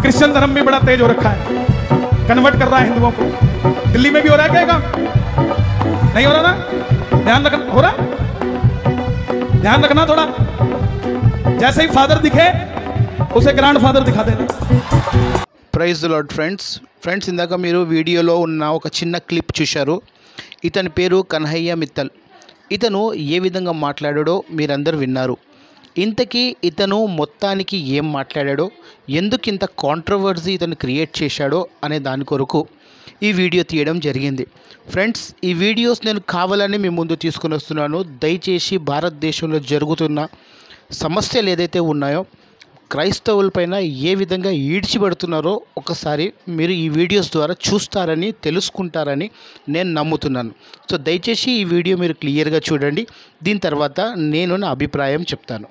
Christian धर्म भी बड़ा तेज हो रखा है, कन्वर्ट कर रहा है हिंदुओं को। दिल्ली में भी हो रहा है क्या काम? नहीं हो रहा ना? ध्यान रखना, हो रहा, ध्यान रखना थोड़ा। जैसे ही फादर दिखे उसे ग्रांड फादर दिखा देना। ప్రైజ్ ది లార్డ్ ఫ్రెండ్స్ ఇందాక మీరు వీడియోలో ఉన్న ఒక చిన్న క్లిప్ చూశారు. ఇతని పేరు కన్హయ్య మిత్తల్. ఇతను ఏ విధంగా మాట్లాడాడో మీరందరూ విన్నారు. ఇంతకీ ఇతను మొత్తానికి ఏం మాట్లాడాడో, ఎందుకు ఇంత కాంట్రవర్సీ ఇతను క్రియేట్ చేశాడో అనే దాని కొరకు ఈ వీడియో తీయడం జరిగింది. ఫ్రెండ్స్, ఈ వీడియోస్ నేను కావాలని మీ ముందు తీసుకుని వస్తున్నాను. దయచేసి భారతదేశంలో జరుగుతున్న సమస్యలు ఏదైతే ఉన్నాయో, క్రైస్తవులపైన ఏ విధంగా ఈడ్చిపడుతున్నారో ఒకసారి మీరు ఈ వీడియోస్ ద్వారా చూస్తారని, తెలుసుకుంటారని నేను నమ్ముతున్నాను. సో దయచేసి ఈ వీడియో మీరు క్లియర్గా చూడండి. దీని తర్వాత నేను నా అభిప్రాయం చెప్తాను.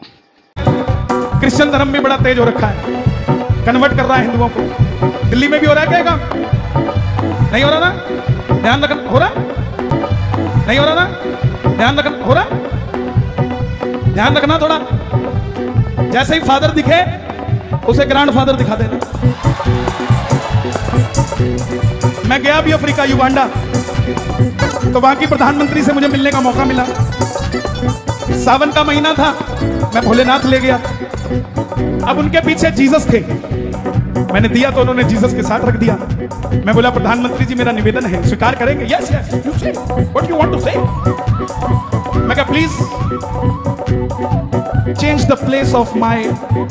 क्रिश्चियन धर्म भी बड़ा तेज हो रखा है, कन्वर्ट कर रहा है हिंदुओं को। दिल्ली में भी हो रहा है क्या काम? नहीं हो रहा ना? ध्यान रखना, हो रहा, नहीं हो रहा ना? ध्यान रखना, हो रहा, ध्यान रखना थोड़ा। जैसे ही फादर दिखे उसे ग्रांड फादर दिखा देना। मैं गया भी अफ्रीका, युगांडा, तो वहां की प्रधानमंत्री से मुझे मिलने का मौका मिला। सावन का महीना था, मैं भोलेनाथ ले गया। अब उनके पीछे जीसस थे, मैंने दिया तो उन्होंने जीसस के साथ रख दिया। मैं बोला, प्रधानमंत्री जी मेरा निवेदन है, स्वीकार करेंगे? Yes yes, you say what you want to say. मैं कहा, please change the place of my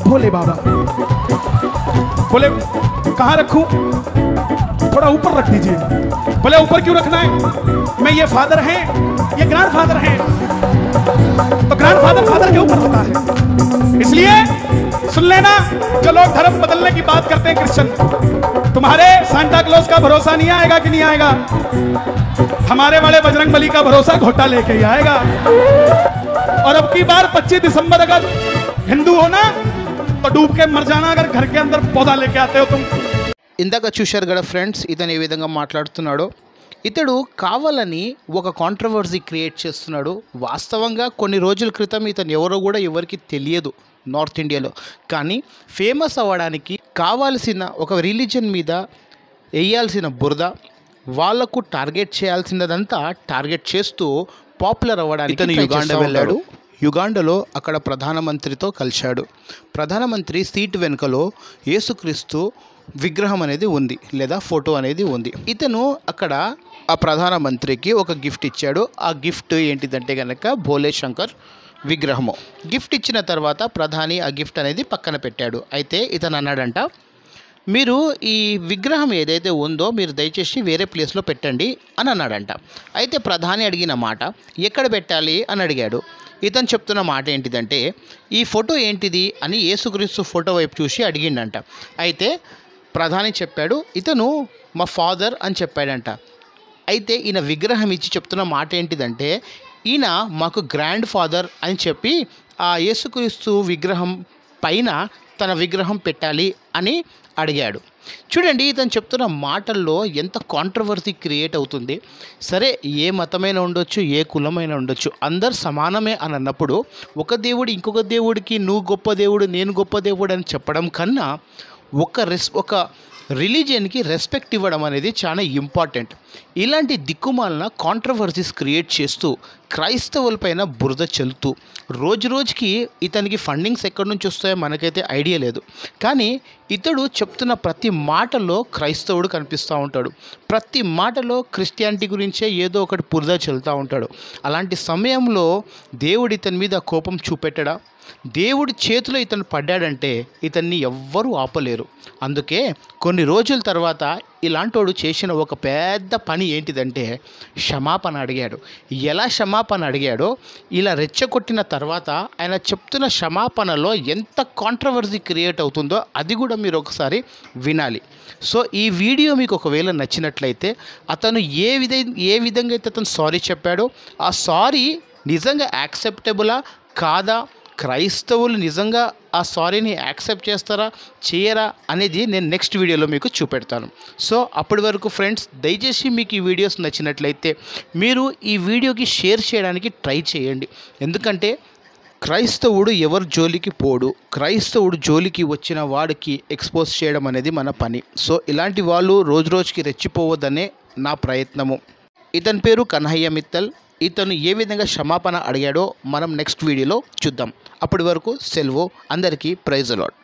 Bhole Baba. बोले, कहां रखूं? थोड़ा ऊपर रख दीजिए। बोले, ऊपर क्यों रखना है? मैं ये फादर हैं, ये ग्रैंड फादर हैं, तो ग्रैंड फादर फादर के ऊपर होता है। इसलिए सुन लेना, जो लोग धर्म बदलने की बात करते हैं क्रिश्चियन, तुम्हारे सांता क्लॉज का भरोसा नहीं आएगा कि नहीं आएगा? हमारे वाले बजरंग बली का भरोसा घोटा लेके ही आएगा। और अब की बार 25 दिसंबर अगर हिंदू हो ना, तो डूब के मर जाना अगर घर के अंदर पौधा लेके आते हो तुम। ఇందాక చూశారు కదా ఫ్రెండ్స్, ఇతను ఏ విధంగా మాట్లాడుతున్నాడో. ఇతడు కావాలని ఒక కాంట్రవర్సీ క్రియేట్ చేస్తున్నాడు. వాస్తవంగా కొన్ని రోజుల క్రితం ఇతను ఎవరో కూడా ఎవరికి తెలియదు నార్త్ ఇండియాలో. కానీ ఫేమస్ అవ్వడానికి కావాల్సిన ఒక రిలీజన్ మీద వేయాల్సిన బురద, వాళ్లకు టార్గెట్ చేయాల్సినదంతా టార్గెట్ చేస్తూ పాపులర్ అవ్వడానికి ఇతను యుగాండా వెళ్ళాడు. యుగాండాలో అక్కడ ప్రధానమంత్రితో కలిశాడు. ప్రధానమంత్రి సీట్ వెనుకలో యేసుక్రీస్తు విగ్రహం అనేది ఉంది, లేదా ఫోటో అనేది ఉంది. ఇతను అక్కడ ఆ ప్రధానమంత్రికి ఒక గిఫ్ట్ ఇచ్చాడు. ఆ గిఫ్ట్ ఏంటిదంటే కనుక భోలే శంకర్ విగ్రహము. గిఫ్ట్ ఇచ్చిన తర్వాత ప్రధాని ఆ గిఫ్ట్ అనేది పక్కన పెట్టాడు. అయితే ఇతను అన్నాడంట, మీరు ఈ విగ్రహం ఏదైతే ఉందో మీరు దయచేసి వేరే ప్లేస్లో పెట్టండి అని అన్నాడంట. అయితే ప్రధాని అడిగిన మాట, ఎక్కడ పెట్టాలి అని అడిగాడు. ఇతను చెప్తున్న మాట ఏంటిదంటే, ఈ ఫోటో ఏంటిది అని యేసుక్రీస్తు ఫోటో వైపు చూసి అడిగిండంట. అయితే ప్రధాని చెప్పాడు, ఇతను మా ఫాదర్ అని చెప్పాడంట. అయితే ఈయన విగ్రహం ఇచ్చి చెప్తున్న మాట ఏంటిదంటే, ఈయన మాకు గ్రాండ్ ఫాదర్ అని చెప్పి ఆ యేసుక్రీస్తు విగ్రహం పైన తన విగ్రహం పెట్టాలి అని అడిగాడు. చూడండి, ఇతను చెప్తున్న మాటల్లో ఎంత కాంట్రవర్సీ క్రియేట్ అవుతుంది. సరే, ఏ మతమైనా ఉండొచ్చు, ఏ కులమైనా ఉండొచ్చు, అందరు సమానమే అని అన్నప్పుడు ఒక దేవుడు ఇంకొక దేవుడికి నువ్వు గొప్ప దేవుడు, నేను గొప్ప దేవుడు అని చెప్పడం కన్నా ఒక రిలీజియన్కి రెస్పెక్ట్ ఇవ్వడం అనేది చాలా ఇంపార్టెంట్. ఇలాంటి దిక్కుమాలిన కాంట్రవర్సీస్ క్రియేట్ చేస్తూ క్రైస్తవులపైన బురద చల్లుతూ రోజు రోజుకి ఇతనికి ఫండింగ్స్ ఎక్కడి నుంచి వస్తాయో మనకైతే ఐడియా లేదు. కానీ ఇతడు చెప్తున్న ప్రతి మాటలో క్రైస్తవుడు కనిపిస్తూ ఉంటాడు. ప్రతి మాటలో క్రిస్టియానిటీ గురించే ఏదో ఒకటి బురద చల్లుతూ ఉంటాడు. అలాంటి సమయంలో దేవుడు ఇతని మీద కోపం చూపెట్టడా? దేవుడి చేతిలో ఇతను పడ్డాడంటే ఇతన్ని ఎవ్వరూ ఆపలేరు. అందుకే కొన్ని రోజుల తర్వాత ఇలాంటోడు చేసిన ఒక పెద్ద పని ఏంటిదంటే క్షమాపణ అడిగాడు. ఎలా క్షమాపణ అడిగాడో, ఇలా రెచ్చగొట్టిన తర్వాత ఆయన చెప్తున్న క్షమాపణలో ఎంత కాంట్రవర్సీ క్రియేట్ అవుతుందో అది కూడా మీరు ఒకసారి వినాలి. సో ఈ వీడియో మీకు ఒకవేళ నచ్చినట్లయితే, అతను ఏ విధంగా అయితే అతను సారీ చెప్పాడో ఆ సారీ నిజంగా యాక్సెప్టబులా కాదా, క్రైస్తవులు నిజంగా ఆ సారీని యాక్సెప్ట్ చేస్తారా చేయరా అనేది నేను నెక్స్ట్ వీడియోలో మీకు చూపెడతాను. సో అప్పటి వరకు ఫ్రెండ్స్, దయచేసి మీకు ఈ వీడియోస్ నచ్చినట్లయితే మీరు ఈ వీడియోకి షేర్ చేయడానికి ట్రై చేయండి. ఎందుకంటే క్రైస్తవుడు ఎవరు జోలికి పోడు, క్రైస్తవుడు జోలికి వచ్చిన వాడికి ఎక్స్పోజ్ చేయడం అనేది మన పని. సో ఇలాంటి వాళ్ళు రోజు రోజుకి రెచ్చిపోవద్దనే నా ప్రయత్నము. ఇతని పేరు కన్హయ్య మిత్తల్. ఇతను ఏ విధంగా క్షమాపణ అడిగాడో మనం నెక్స్ట్ వీడియోలో చూద్దాం. అప్పటి వరకు సెలవు. అందరికీ ప్రైజ్ ది లార్డ్.